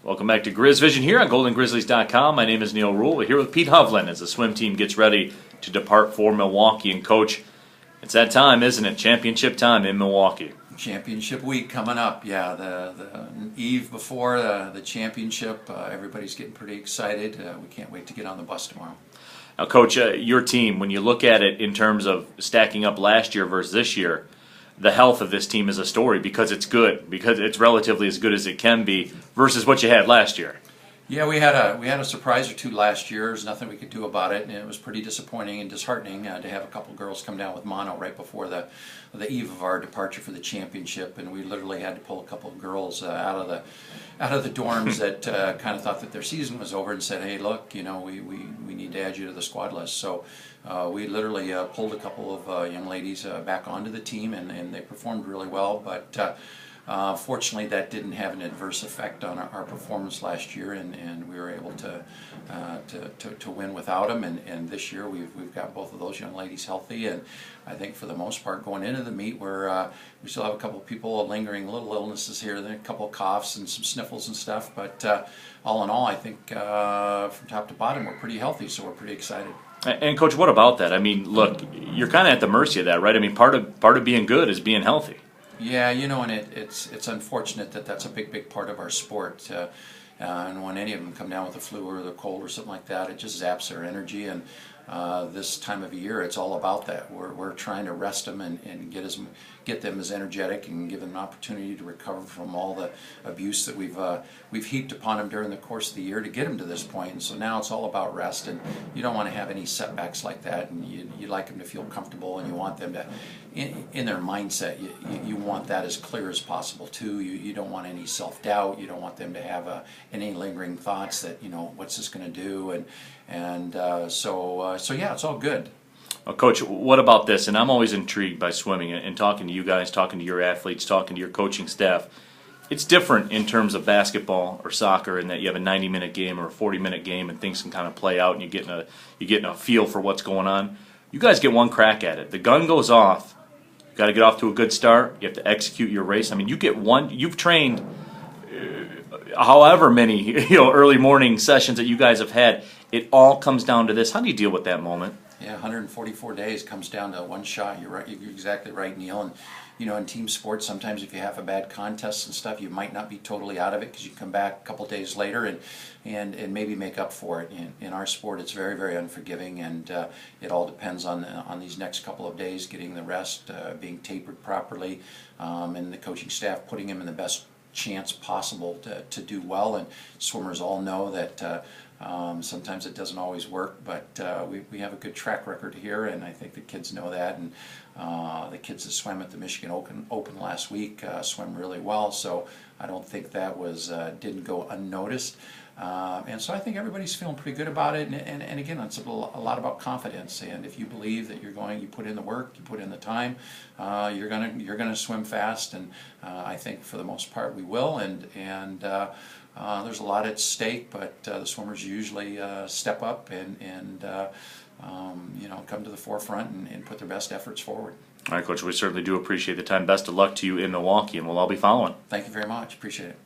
Welcome back to Grizz Vision here on GoldenGrizzlies.com. My name is Neal Ruhl. We're here with Pete Hovland as the swim team gets ready to depart for Milwaukee. And Coach, it's that time, isn't it? Championship time in Milwaukee. Championship week coming up. Yeah, the eve before the championship. Everybody's getting pretty excited. We can't wait to get on the bus tomorrow. Now, Coach, your team, when you look at it in terms of stacking up last year versus this year, the health of this team is a story because it's good, because it's relatively as good as it can be versus what you had last year. Yeah, we had a surprise or two last year. There's nothing we could do about it, and it was pretty disappointing and disheartening to have a couple girls come down with mono right before the eve of our departure for the championship, and we literally had to pull a couple of girls out of the dorms that kind of thought that their season was over and said, "Hey, look, you know, we need to add you to the squad list." So we literally pulled a couple of young ladies back onto the team, and they performed really well, but. Fortunately, that didn't have an adverse effect on our performance last year, and we were able to win without them. And this year, we've got both of those young ladies healthy, and I think for the most part, going into the meet, we still have a couple of people lingering little illnesses here, then a couple of coughs and some sniffles and stuff. But all in all, I think from top to bottom, we're pretty healthy, so we're pretty excited. And Coach, what about that? I mean, look, you're kind of at the mercy of that, right? I mean, part of being good is being healthy. Yeah, you know, and it's unfortunate that that's a big part of our sport. And when any of them come down with the flu or the cold or something like that, it just zaps their energy. And this time of year, it's all about that. We're trying to rest them and get them as energetic and give them an opportunity to recover from all the abuse that we've heaped upon them during the course of the year to get them to this point. And so now it's all about rest, and you don't want to have any setbacks like that. And you like them to feel comfortable, and you want them to, in their mindset, you want that as clear as possible too. You don't want any self-doubt. You don't want them to have any lingering thoughts that, you know, what's this going to do, so yeah, it's all good. Well, Coach, what about this? And I'm always intrigued by swimming and talking to you guys, talking to your athletes, talking to your coaching staff. It's different in terms of basketball or soccer in that you have a 90-minute game or a 40-minute game, and things can kind of play out, and you're getting a feel for what's going on. You guys get one crack at it. The gun goes off. You got to get off to a good start. You have to execute your race. I mean, you get one. You've trained however many early morning sessions that you guys have had. It all comes down to this. How do you deal with that moment? Yeah, 144 days comes down to one shot. You're right. You're exactly right, Neal. And you know, in team sports, sometimes if you have a bad contest and stuff, you might not be totally out of it because you come back a couple days later and maybe make up for it. In our sport, it's very unforgiving, and it all depends on these next couple of days, getting the rest, being tapered properly, and the coaching staff putting them in the best chance possible to do well. And swimmers all know that sometimes it doesn't always work, but we have a good track record here, and I think the kids know that. And the kids that swam at the Michigan Open last week swam really well, so I don't think that didn't go unnoticed. And so I think everybody's feeling pretty good about it. And again, it's a lot about confidence. And if you believe that you put in the work, you put in the time, you're gonna swim fast. And I think for the most part we will. And there's a lot at stake, but the swimmers usually step up and come to the forefront and put their best efforts forward. All right, Coach, we certainly do appreciate the time. Best of luck to you in Milwaukee, and we'll all be following. Thank you very much. Appreciate it.